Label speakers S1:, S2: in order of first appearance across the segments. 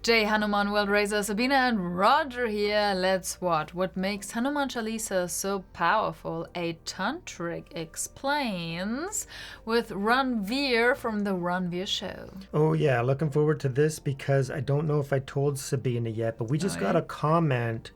S1: Jai Hanuman World Racer, Sabine and Roger here. Let's watch what makes Hanuman Chalisa so powerful. A tantric explains with Ranveer from the Ranveer Show.
S2: Oh yeah, looking forward to this because I don't know if I told Sabine yet, but we just got a comment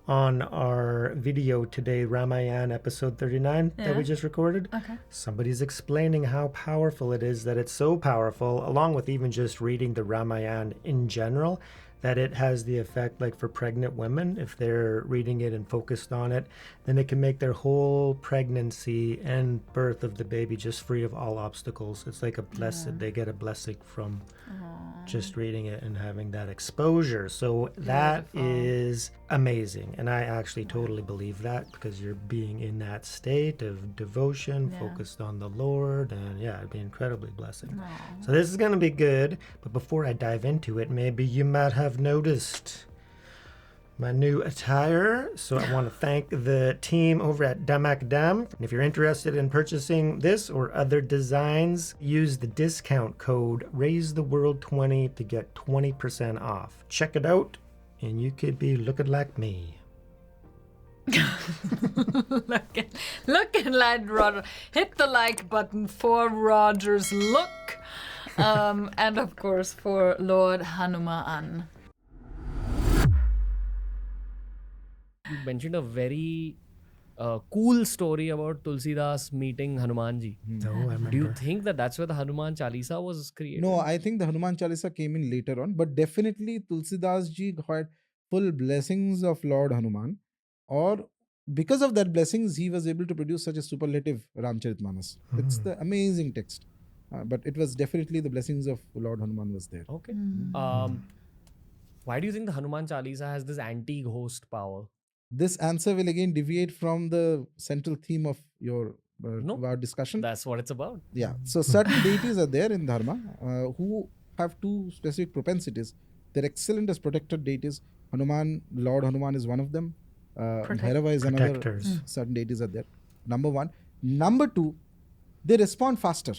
S2: on our video today, Ramayana episode 39 that we just recorded.
S1: Okay.
S2: Somebody's explaining how powerful it is, that it's so powerful, along with even just reading the Ramayana in general, that it has the effect, like for pregnant women, if they're reading it and focused on it, then it can make their whole pregnancy and birth of the baby just free of all obstacles. It's like a blessed, they get a blessing from just reading it and having that exposure. So that is amazing. And I actually totally believe that, because you're being in that state of devotion, focused on the Lord, and it'd be incredibly blessing. So this is going to be good. But before I dive into it, maybe you might have noticed my new attire. So I want to thank the team over at Damak Dam. And if you're interested in purchasing this or other designs, use the discount code RaiseTheWorld20 to get 20% off. Check it out, and you could be looking like me.
S1: looking like Roger. Hit the like button for Roger's look. And of course for Lord Hanuman.
S3: You mentioned a very cool story about Tulsidas meeting Hanumanji.
S2: Oh, I remember.
S3: Do you think that that's where the Hanuman Chalisa was created?
S4: No, I think the Hanuman Chalisa came in later on, but definitely Tulsidas ji got full blessings of Lord Hanuman, or because of that blessings, he was able to produce such a superlative Ramcharitmanas. It's the amazing text. But it was definitely the blessings of Lord Hanuman was there.
S3: Okay. Why do you think the Hanuman Chalisa has this anti-ghost power?
S4: This answer will again deviate from the central theme of your our discussion.
S3: That's what it's about.
S4: Yeah. So certain deities are there in Dharma who have two specific propensities. They're excellent as protector deities. Hanuman, Lord Hanuman is one of them. Bhairava is another.
S2: Protectors.
S4: Certain deities are there. Number one. Number two, they respond faster.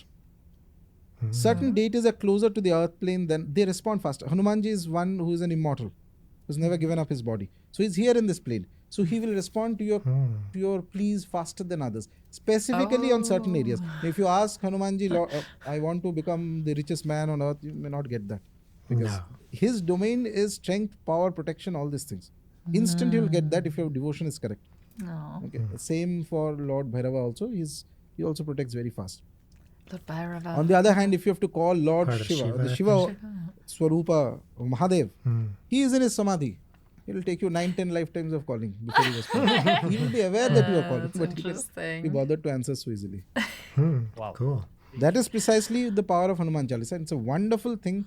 S4: Certain deities are closer to the earth plane than they respond faster. Hanumanji is one who is an immortal, who's never given up his body. So he's here in this plane. So he will respond to your pleas faster than others, specifically on certain areas. If you ask Hanumanji, I want to become the richest man on earth, you may not get that. Because his domain is strength, power, protection, all these things. Instant you will get that if your devotion is correct. Okay. Same for Lord Bhairava also. He also protects very fast.
S1: Lord Bhairava.
S4: On the other hand, if you have to call Lord
S2: Part of
S4: Shiva, the
S2: Shiva.
S4: Shiva Swarupa, Mahadev, he is in his samadhi. It will take you 9-10 lifetimes of calling before he was calling. He will be aware that you are calling, but he will be bothered to answer so easily.
S3: Wow.
S2: Cool.
S4: That is precisely the power of Hanuman Chalisa. It's a wonderful thing.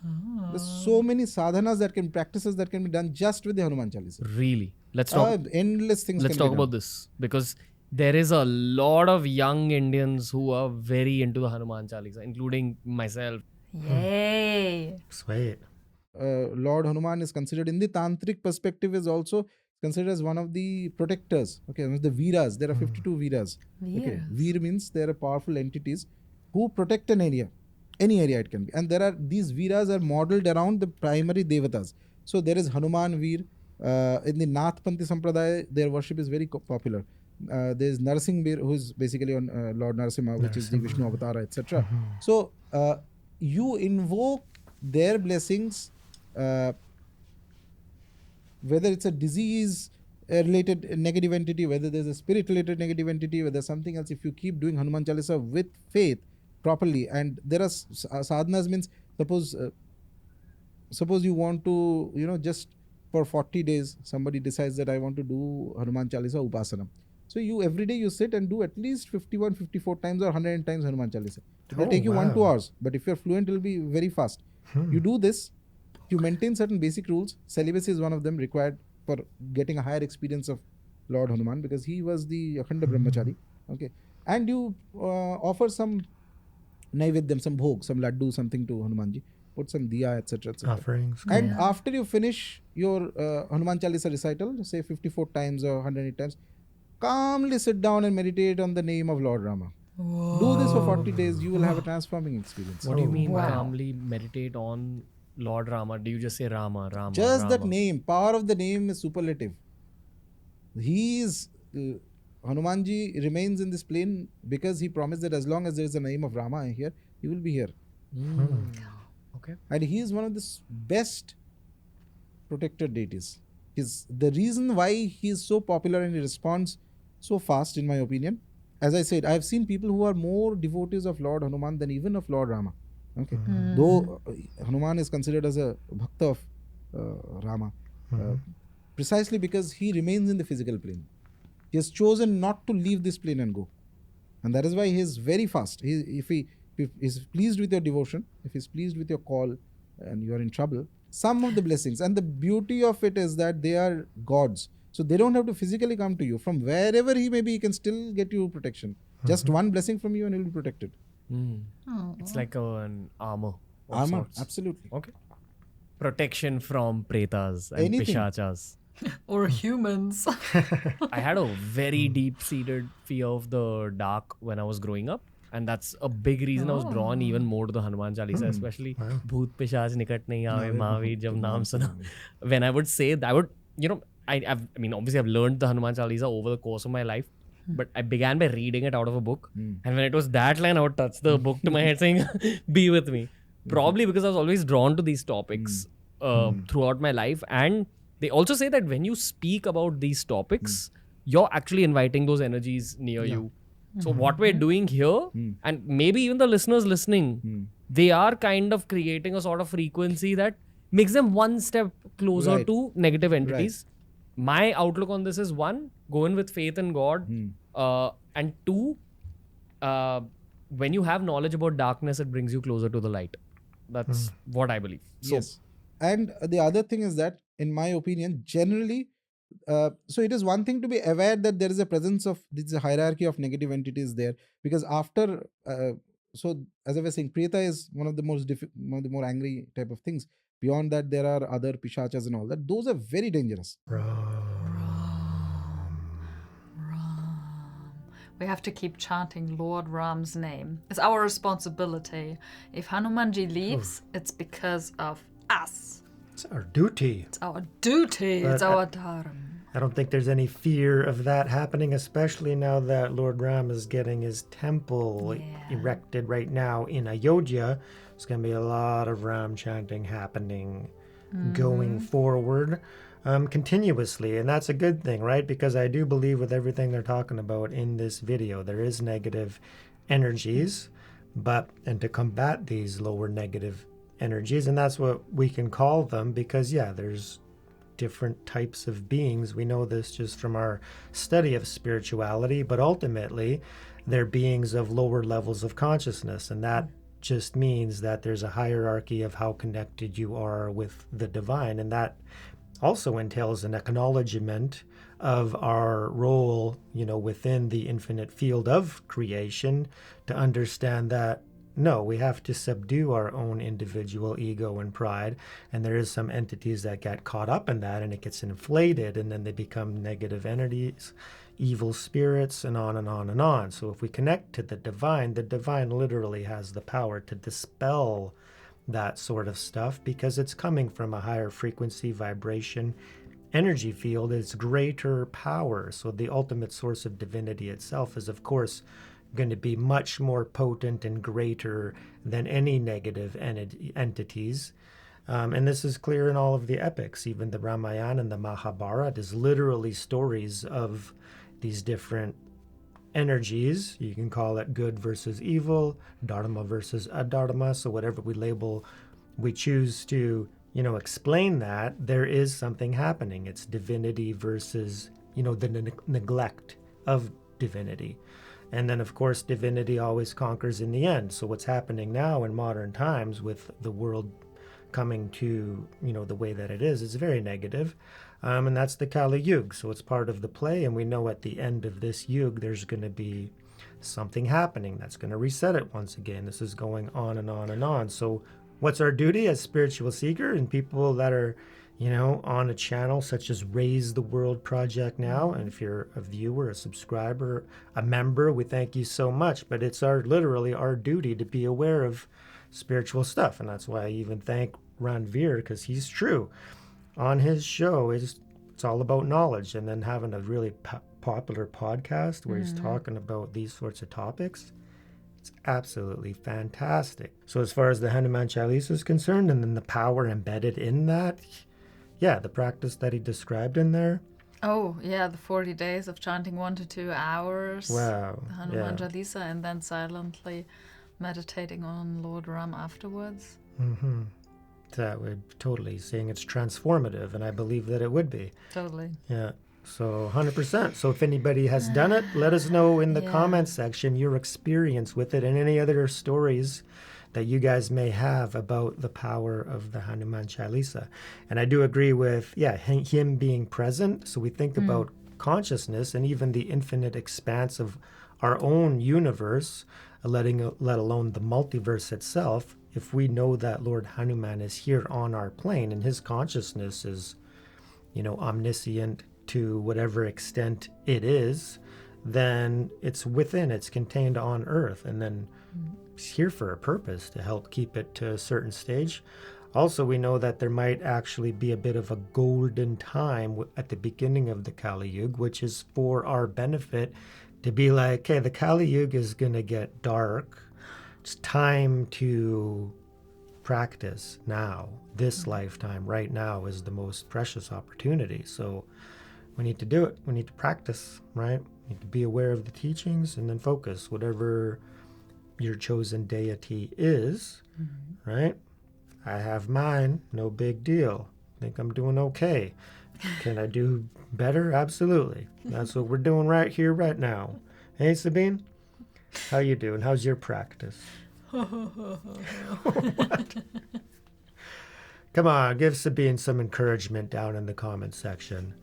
S4: There's so many sadhanas practices that can be done just with the Hanuman Chalisa.
S3: Really? Let's talk.
S4: Endless things.
S3: Let's talk about this, because there is a lot of young Indians who are very into the Hanuman Chalisa, including myself.
S1: Yay!
S2: Sweet.
S4: Lord Hanuman is considered in the tantric perspective is also considered as one of the protectors. Okay, the Veeras. There are 52 Veeras. Okay, Veer means there are powerful entities who protect an area, any area it can be. And these Veeras are modeled around the primary devatas. So there is Hanuman Veer. In the Nathpanthi Sampradaya, their worship is very popular. There is Narsingh Veer, who is basically on Lord Narasimha, which is the Vishnu Avatara, etc. So you invoke their blessings, whether it's a disease related negative entity, whether there's a spirit related negative entity, whether something else. If you keep doing Hanuman Chalisa with faith properly, and there are sadhanas, means suppose you want to, just for 40 days, somebody decides that I want to do Hanuman Chalisa Upasana. So you every day you sit and do at least 51, 54 times or 100 times Hanuman Chalisa. It will take you 1-2 hours, but if you're fluent, it will be very fast. You do this, you maintain certain basic rules. Celibacy is one of them required for getting a higher experience of Lord Hanuman, because he was the Akhanda Brahmachari. Okay, and you offer some naivedyam, some bhog, some laddu, something to Hanumanji. Put some diya, etc.
S2: Offerings.
S4: And after you finish your Hanuman Chalisa recital, say 54 times or 108 times, calmly sit down and meditate on the name of Lord Rama. Do this for 40 days, you will have a transforming experience.
S3: What do you mean calmly meditate on Lord Rama, do you just say Rama, Rama,
S4: Just that
S3: Rama?
S4: name, power of the name is superlative. He is, Hanumanji remains in this plane because he promised that as long as there is a name of Rama here, he will be here.
S3: Okay.
S4: And he is one of the best protected deities. The reason why he is so popular and he responds so fast, in my opinion, as I said, I have seen people who are more devotees of Lord Hanuman than even of Lord Rama. Okay, though Hanuman is considered as a bhakta of Rama, precisely because he remains in the physical plane. He has chosen not to leave this plane and go, and that is why he is very fast. If he is pleased with your devotion, if he is pleased with your call, and you are in trouble, some of the blessings, and the beauty of it is that they are gods, so they don't have to physically come to you. From wherever he may be, he can still get you protection. Just one blessing from you and he will be protected.
S3: It's like an armor. of
S4: Armor,
S3: sorts.
S4: absolutely.
S3: Okay. Protection from pretas and
S4: Anything.
S3: pishachas.
S1: Or humans.
S3: I had a very deep-seated fear of the dark when I was growing up. And that's a big reason I was drawn even more to the Hanuman Chalisa, especially Bhoot Pishach Nikat Nahi Aave Mahaveer Jab Naam Suna. When I would say that, I would, obviously I've learned the Hanuman Chalisa over the course of my life, but I began by reading it out of a book. And when it was that line, I would touch the book to my head saying, be with me. Probably because I was always drawn to these topics throughout my life. And they also say that when you speak about these topics, you're actually inviting those energies near you. So what we're doing here, and maybe even the listeners listening, they are kind of creating a sort of frequency that makes them one step closer to negative entities. My outlook on this is, one, go in with faith in God, and two, when you have knowledge about darkness, it brings you closer to the light. That's what I believe. So,
S4: Yes. And the other thing is that, in my opinion, generally, so it is one thing to be aware that there is a presence of this hierarchy of negative entities there, because after so as I was saying, Preta is one of the one of the more angry type of things. Beyond that, there are other pishachas and all that. Those are very dangerous.
S1: We have to keep chanting Lord Ram's name. It's our responsibility. If Hanumanji leaves, it's because of us.
S2: It's our duty.
S1: It's our duty.
S2: But
S1: it's our dharma.
S2: I don't think there's any fear of that happening, especially now that Lord Ram is getting his temple erected right now in Ayodhya. There's going to be a lot of Ram chanting happening going forward continuously. And that's a good thing, right? Because I do believe with everything they're talking about in this video, there is negative energies, and to combat these lower negative energies, and that's what we can call them, because there's different types of beings. We know this just from our study of spirituality, but ultimately they're beings of lower levels of consciousness, and that just means that there's a hierarchy of how connected you are with the divine, and that also entails an acknowledgement of our role, within the infinite field of creation, to understand that no, we have to subdue our own individual ego and pride. And there is some entities that get caught up in that, and it gets inflated, and then they become negative entities, evil spirits, and on and on and on. So if we connect to the divine literally has the power to dispel that sort of stuff, because it's coming from a higher frequency, vibration, energy field. It's greater power. So the ultimate source of divinity itself is, of course, going to be much more potent and greater than any negative entities. And this is clear in all of the epics. Even the Ramayana and the Mahabharata is literally stories of these different energies. You can call it good versus evil, dharma versus adharma. So whatever we choose to, explain that, there is something happening. It's divinity versus, the neglect of divinity. And then, of course, divinity always conquers in the end. So what's happening now in modern times with the world coming to, the way that it is very negative. And that's the Kali Yuga. So it's part of the play. And we know at the end of this Yuga, there's going to be something happening that's going to reset it once again. This is going on and on and on. So what's our duty as spiritual seeker and people that are, on a channel such as Raise the World Project now? And if you're a viewer, a subscriber, a member, we thank you so much. But it's literally our duty to be aware of spiritual stuff. And that's why I even thank Ranveer, because he's true. On his show, it's all about knowledge, and then having a really popular podcast where he's talking about these sorts of topics. It's absolutely fantastic. So as far as the Hanuman Chalisa is concerned, and then the power embedded in that, yeah, the practice that he described in there.
S1: Oh, yeah, the 40 days of chanting 1 to 2 hours.
S2: Wow.
S1: The Hanuman Chalisa, and then silently meditating on Lord Ram afterwards.
S2: Mm-hmm. That would totally saying it's transformative, and I believe that it would be.
S1: Totally.
S2: Yeah. So 100%. So if anybody has done it, let us know in the comments section your experience with it and any other stories that you guys may have about the power of the Hanuman Chalisa. And I do agree with, him being present. So we think about consciousness and even the infinite expanse of our own universe, let alone the multiverse itself. If we know that Lord Hanuman is here on our plane and his consciousness is, omniscient to whatever extent it is, then it's contained on earth, and then it's here for a purpose to help keep it to a certain stage. Also, we know that there might actually be a bit of a golden time at the beginning of the Kali Yuga, which is for our benefit to be like, okay, the Kali Yuga is going to get dark. It's time to practice now. This lifetime right now is the most precious opportunity. So we need to do it. We need to practice, right? We need to be aware of the teachings and then focus. Whatever your chosen deity is, right? I have mine. No big deal. Think I'm doing okay. Can I do better? Absolutely. That's what we're doing right here, right now. Hey, Sabine? How you doing? How's your practice? What? Come on, give Sabine some encouragement down in the comments section.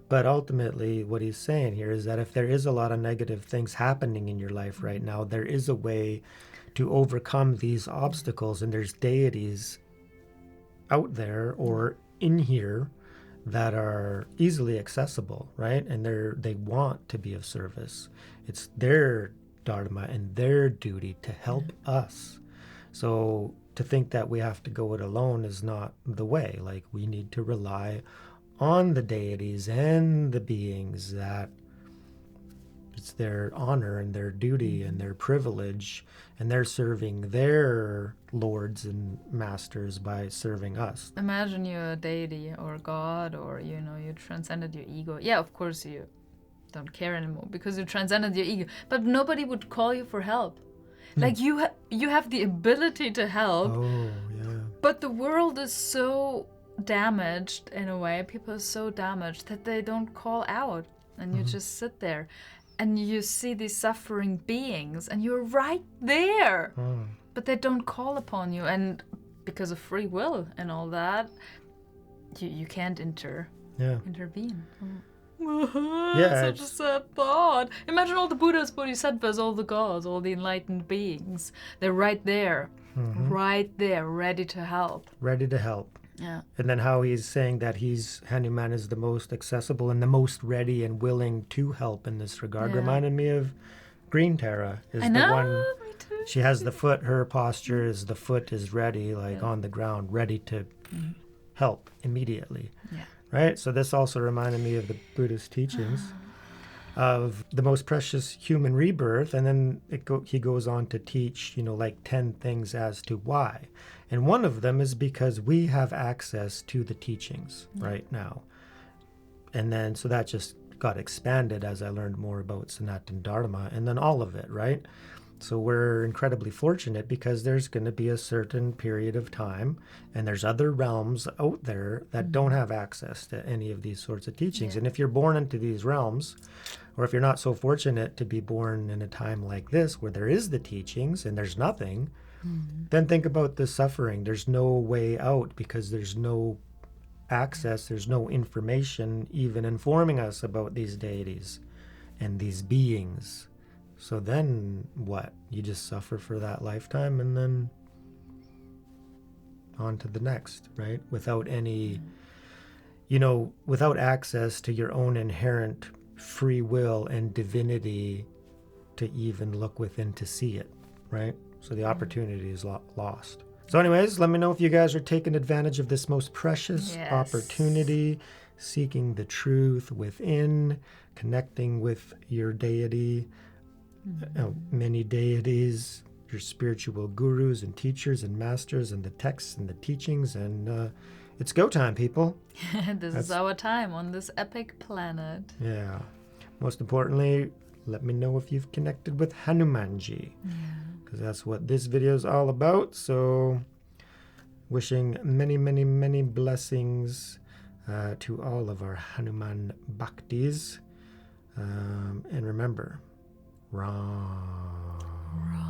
S2: But ultimately, what he's saying here is that if there is a lot of negative things happening in your life right now, there is a way to overcome these obstacles, and there's deities out there or in here that are easily accessible, right? And they want to be of service. It's their dharma and their duty to help us. So to think that we have to go it alone is not the way. Like, we need to rely on the deities and the beings that it's their honor and their duty and their privilege, and they're serving their lords and masters by serving us.
S1: Imagine you're a deity or a god, or you transcended your ego. Yeah, of course you don't care anymore because you transcended your ego, but nobody would call you for help. Like, you have the ability to help.
S2: Oh, yeah.
S1: But the world is so damaged in a way. People are so damaged that they don't call out, and you just sit there and you see these suffering beings and you're right there, but they don't call upon you, and because of free will and all that, you can't intervene. Such a sad thought. Imagine all the Buddhas, Bodhisattvas, all the gods, all the enlightened beings. They're right there, ready to help.
S2: Ready to help.
S1: Yeah.
S2: And then how he's saying that Hanuman is the most accessible and the most ready and willing to help in this regard reminded me of Green Tara is the one.
S1: Me too.
S2: She has the foot, her posture is the foot is ready, on the ground, ready to help immediately.
S1: Yeah.
S2: Right? So this also reminded me of the Buddhist teachings of the most precious human rebirth. And then he goes on to teach, 10 things as to why. And one of them is because we have access to the teachings right now. And then, so that just got expanded as I learned more about Sanatan Dharma and then all of it, right? So we're incredibly fortunate because there's going to be a certain period of time and there's other realms out there that don't have access to any of these sorts of teachings. And if you're born into these realms, or if you're not so fortunate to be born in a time like this where there is the teachings and there's nothing, then think about the suffering. There's no way out because there's no access, there's no information even informing us about these deities and these beings. So then what? You just suffer for that lifetime and then on to the next, right? Without any, without access to your own inherent free will and divinity to even look within to see it, right? So the opportunity is lost. So anyways, let me know if you guys are taking advantage of this most precious opportunity, seeking the truth within, connecting with your deity, many deities, your spiritual gurus and teachers and masters and the texts and the teachings. And it's go time, people.
S1: This is our time on this epic planet.
S2: Yeah. Most importantly, let me know if you've connected with Hanumanji. Because that's what this video is all about. So wishing many, many, many blessings to all of our Hanuman Bhaktis. And remember, Ram.